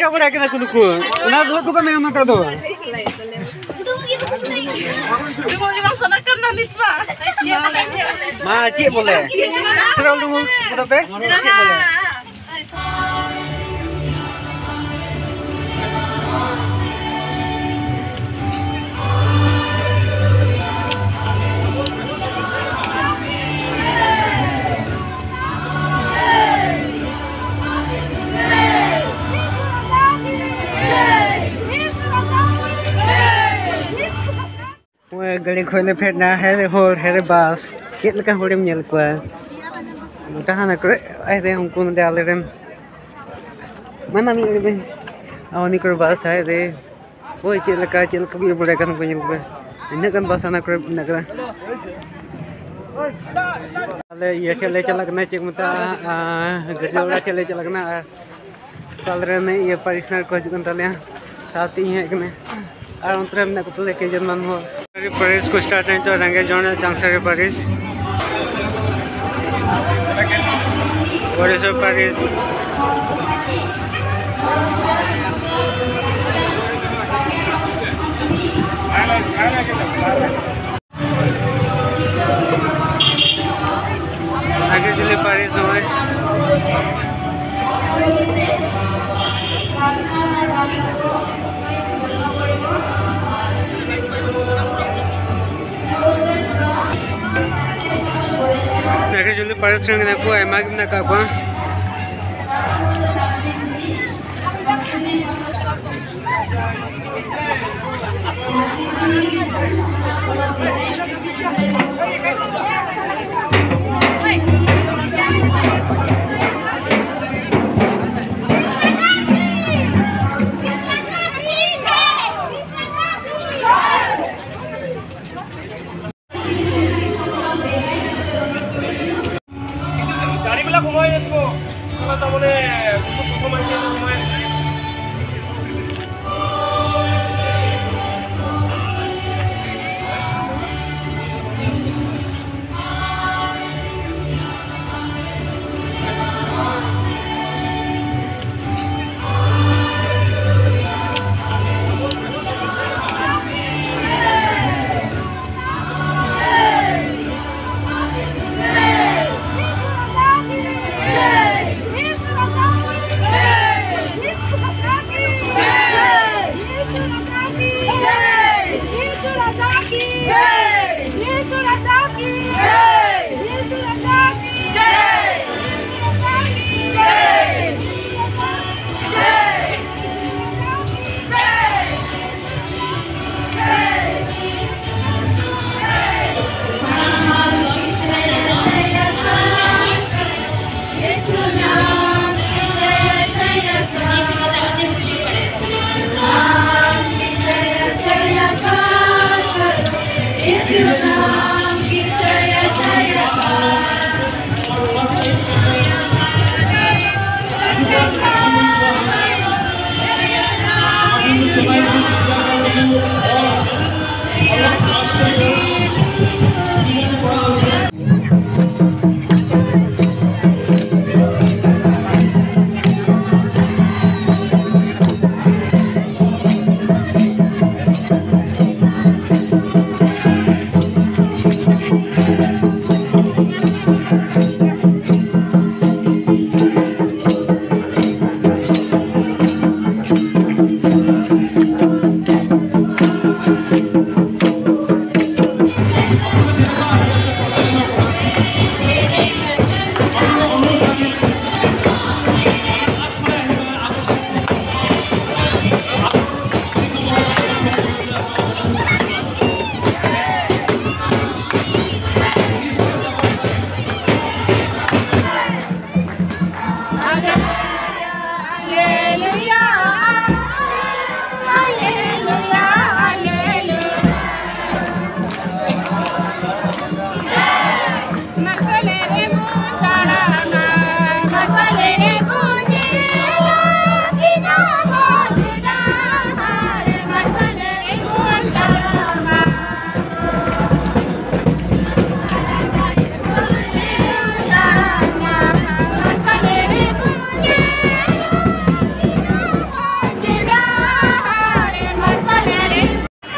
Cika boleh kita kuduku. Nah, dua bukan memang mata tu. Dilaksanakan nanti Pak. Ma, cik boleh. Serau dulu kita pe. Cik boleh. Gari khoi le phet na hai hol hai bus kit leka horim nyel kwa mutahan akre ai re hong kun dal ren mana mi re awani kor bus hai re oi chet leka bi bole kan ko nyel kwa ina kan bus ana kre na kra ale ye chele chalak na chek mata gajla chele chalak na tal re ne ye parisnar ko jukan tale साथी है कि और अंतरे में कुछ लेके जन्म हो पारिस कुछ करते हैं तो रंगे जोड़े चांसर पारिस पारिस आगे चले पारिस हुए Mereka jual paris dengan aku, emak nak apa? Cari pula kumoy itu.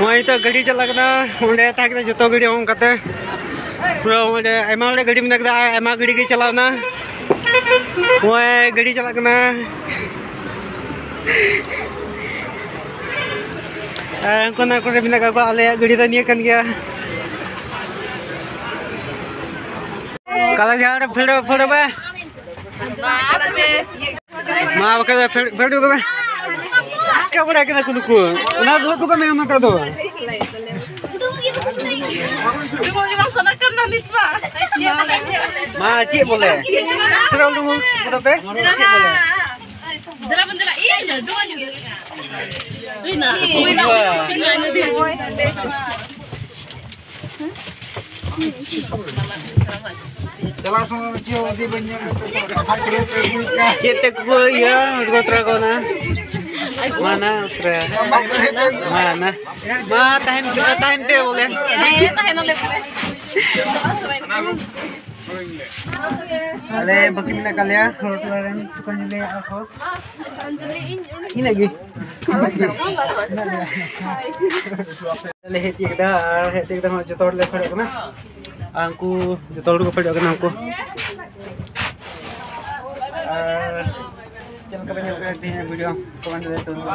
वहीं तो गाड़ी चला उन्हें तक जो गाड़ी हम करते पूरा एमा गाड़ी में एमा गाड़ी के चलाना वहीं गाड़ी चला कोना को बिना का आले गाड़ी तो निया कन गया काला झाड़ फेड़ फेड़ बे मा बका फेड़ को बे क्या बड़ा के कुनु को ना दो को मैं मका दो मा ची बोले सरल दु को पे ची बोले Dala bandala iya doa juga. Ina. चला सो जो दी बन्या चेते को या गोत्रा को ना mana usra mana ma tahan te boleh tahan oleh ale bakin na kalya hotelan tukang juli ako ini lagi ale hetik dah jotor le phade kana angku jotor ko phade kana angku चल करेंगे video comment देते हैं